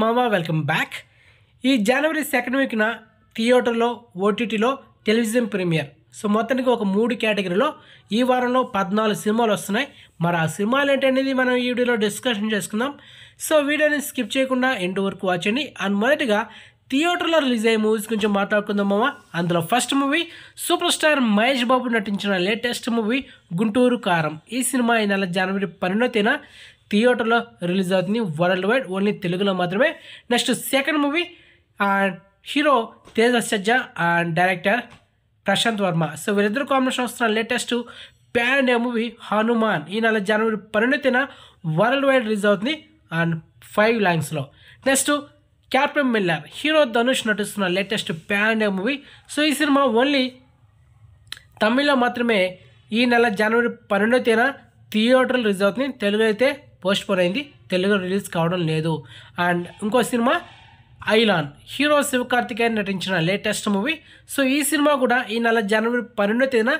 మామ welcome back. ఈ జనవరి 2nd వీక్న థియేటర్లో ఓటీటీలో టెలివిజన్ ప్రీమియర్. సో మొత్తానికి ఒక 3 కేటగిరీలో ఈ వారంలో 14 సినిమాలు వస్తున్నాయి. మరి ఆ సినిమాలు ఏంటనేది మనం ఈ వీడియోలో డిస్కషన్ చేసుకుందాం. సో వీడియోని స్కిప్ చేయకుండా ఎండ్ వరకు వాచ్ చేయండి. అండ్ మొదటిగా థియేటర్లో రిలీజ్ అయ్యే మూవీస్ గురించి మాట్లాడుకుందాం మామ. అందులో first movie superstar Mahesh Babu నటించిన లేటెస్ట్ మూవీ గుంటూరు కారం. ఈ సినిమా ఈ నెల జనవరి 12న థియేటర్లో రిలీజ్ అవుతుంది. వరల్డ్ వైడ్, ఓన్లీ తెలుగులో మాత్రమే. Next second movie hero Teja Sajja and director Prashanth Varma. So వీరిద్దరు కాంబినేషన్ వస్తున్న latest pan India movie Hanuman ఈ నెల జనవరి 12న వరల్డ్ వైడ్ రిలీజ్ అవుతుంది అండ్ 5 లాంగ్వేజ్లో. Next Captain Miller hero Dhanush నటిస్తున్న latest pan India movie. So ఈ సినిమా ఓన్లీ తమిళ్లో మాత్రమే ఈ నెల జనవరి 12న థియేటర్లో రిలీజ్ అవుతుంది. తెలుగు అయితే పోస్ట్ పోన్ అయింది, తెలుగు రిలీజ్ కావడం లేదు. అండ్ ఇంకో సినిమా ఐలాన్ హీరో శివకార్తికేయన్ నటించిన లేటెస్ట్ మూవీ. సో ఈ సినిమా కూడా ఈ నెల జనవరి 12న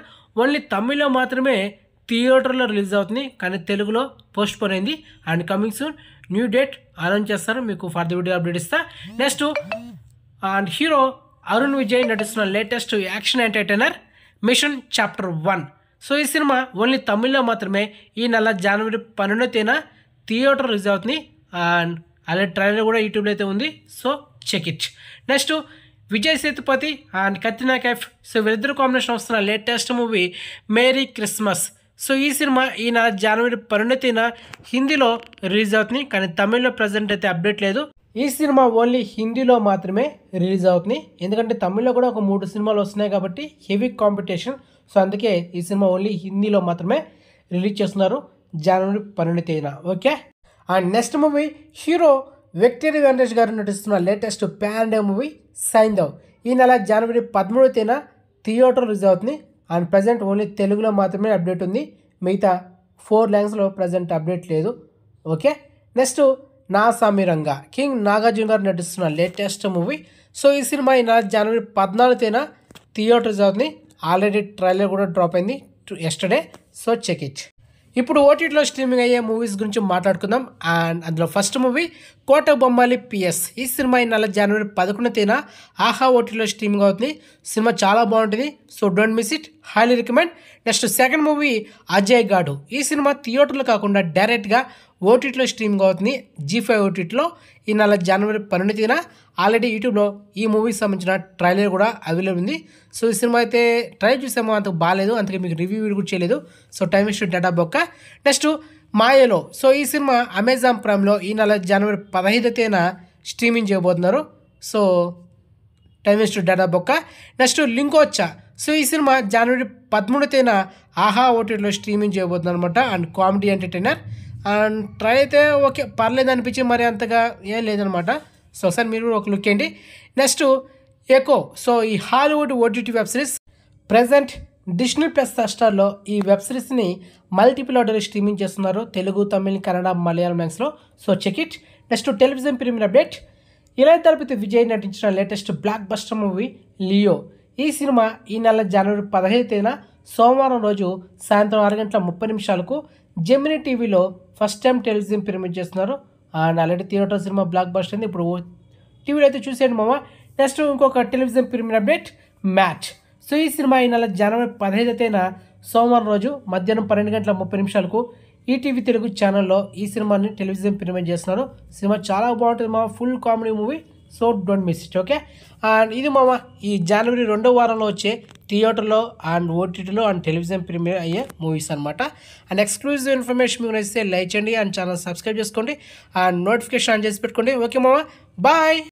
ఓన్లీ తమిళ్లో మాత్రమే థియేటర్లో రిలీజ్ అవుతుంది, కానీ తెలుగులో పోస్ట్ పోన్ అయింది. And coming soon new date announce చేస్తారు, మీకు ఫర్దర్ వీడియో అప్డేట్ ఇస్తా. Next and hero Arun Vijay నటిస్తున్న latest action entertainer Mission Chapter 1. So ఈ సినిమా ఓన్లీ తమిళ్లో మాత్రమే ఈ నెల జనవరి 12న థియేటర్ రిలీజ్ అవుతుంది. అండ్ అలాంటి ట్రైలర్ కూడా యూట్యూబ్లో అయితే ఉంది, so check it. Next Vijay Sethupathi and Katrina Kaif. So వీరిద్దరు కాంబినేషన్ వస్తున్న latest movie Merry Christmas. So ఈ సినిమా ఈ నెల జనవరి 12న హిందీలో రిలీజ్ అవుతుంది, కానీ తమిళ్లో ప్రజెంట్ అయితే అప్డేట్ లేదు. ఈ సినిమా ఓన్లీ హిందీలో మాత్రమే రిలీజ్ అవుతుంది, ఎందుకంటే తమిళ్లో కూడా ఒక 3 సినిమాలు వస్తున్నాయి కాబట్టి హెవీ కాంపిటీషన్. సో అందుకే ఈ సినిమా ఓన్లీ హిందీలో మాత్రమే రిలీజ్ చేస్తున్నారు జనవరి 12న. Okay. And next movie hero Victory Venkatesh గారు నటిస్తున్న latest pan India movie Saindhav. ఈ నెల జనవరి 13న థియేటర్ రిలీజ్ అవుతుంది. అండ్ ప్రజెంట్ ఓన్లీ తెలుగులో మాత్రమే అప్డేట్ ఉంది, మిగతా 4 లాంగ్వేజ్లో ప్రజెంట్ అప్డేట్ లేదు. Okay. Next Naa Samiranga King Nagarjuna గారు నటిస్తున్న లేటెస్ట్ మూవీ. సో ఈ సినిమా ఈ నెల జనవరి 14న థియేటర్ రిలీజ్ అవుతుంది. ఆల్రెడీ ట్రైలర్ కూడా డ్రాప్ అయింది ఎస్టర్డే, సో చెక్ ఇట్. ఇప్పుడు ఓటీటీలో స్ట్రీమింగ్ అయ్యే మూవీస్ గురించి మాట్లాడుకుందాం. అండ్ అందులో ఫస్ట్ మూవీ కోట బొమ్మాలి PS. ఈ సినిమా ఈ నెల జనవరి 11న ఆహా ఓటీటీలో స్ట్రీమింగ్ అవుతుంది. సినిమా చాలా బాగుంటుంది, so don't miss it, highly recommend. Next second movie Ajay గాడు. ఈ సినిమా థియేటర్లో కాకుండా డైరెక్ట్గా ఓటీటీలో స్ట్రీమింగ్ అవుతుంది G5 ఓటీటీలో ఈ నెల జనవరి 12న. ఆల్రెడీ యూట్యూబ్లో ఈ మూవీకి సంబంధించిన ట్రైలర్ కూడా అవైలబుల్ ఉంది. సో ఈ సినిమా అయితే ట్రైలర్ చూసామో అంత బాగాలేదు, అందుకే మీకు రివ్యూ కూడా చేయలేదు, సో టైమ్ వేస్ట్ డేటా బొక్క. నెక్స్ట్ మాయలో. సో ఈ సినిమా అమెజాన్ ప్రైమ్లో ఈ నెల జనవరి 15న స్ట్రీమింగ్ చేయబోతున్నారు, సో టైమ్ వేస్ట్ డేటా బొక్క. నెక్స్ట్ లింకోచ్చా. సో ఈ సినిమా జనవరి 13న ఆహా ఓటీటీలో స్ట్రీమింగ్ చేయబోతున్నారు అనమాట. And comedy entertainer. And try అయితే ఓకే, పర్లేదు అనిపించి మరి అంతగా ఏం లేదనమాట. సో సార్ మీరు ఒక లుక్ ఏంటి. Next Echo. సో ఈ Hollywood OTT web series present Disney plus హాట్‌స్టార్లో ఈ వెబ్ సిరీస్ని మల్టిపుల్ ఆర్డర్ స్ట్రీమింగ్ చేస్తున్నారు, తెలుగు, తమిళ్, కన్నడ, మలయాళం లాంగ్వేజ్లో, so check it. Next television premiere update. Ilaya Thalapathy Vijay నటించిన latest blockbuster movie Leo. ఈ సినిమా ఈ నెల జనవరి 15న సోమవారం రోజు సాయంత్రం 6:30 జెమినీ టీవీలో ఫస్ట్ టైం టెలివిజన్ ప్రీమియర్ చేస్తున్నారు. And already theatre cinema block buster అయింది, ఇప్పుడు టీవీలో అయితే చూసేయండి మామ. నెక్స్ట్ ఇంకొక television premiere update match. So ఈ సినిమా ఈ నెల జనవరి 15న సోమవారం రోజు మధ్యాహ్నం 12:30 ఈటీవీ తెలుగు ఛానల్లో ఈ సినిమాని టెలివిజన్ ప్రీమియర్ చేస్తున్నారు. సినిమా చాలా బాగుంటుంది మామ, full comedy movie, so don't miss it. Okay. And ఇది మామ ఈ జనవరి 2వ వారంలో వచ్చే థియేటర్లో అండ్ ఓటీటీలో అండ్ టెలివిజన్ ప్రీమియర్ అయ్యే మూవీస్ అనమాట. అండ్ ఎక్స్క్లూజివ్ ఇన్ఫర్మేషన్ మీకు నచ్చితే లైక్ చేయండి అండ్ ఛానల్ సబ్స్క్రైబ్ చేసుకోండి అండ్ నోటిఫికేషన్ ఆన్ చేసి పెట్టుకోండి. ఓకే మామ, బాయ్.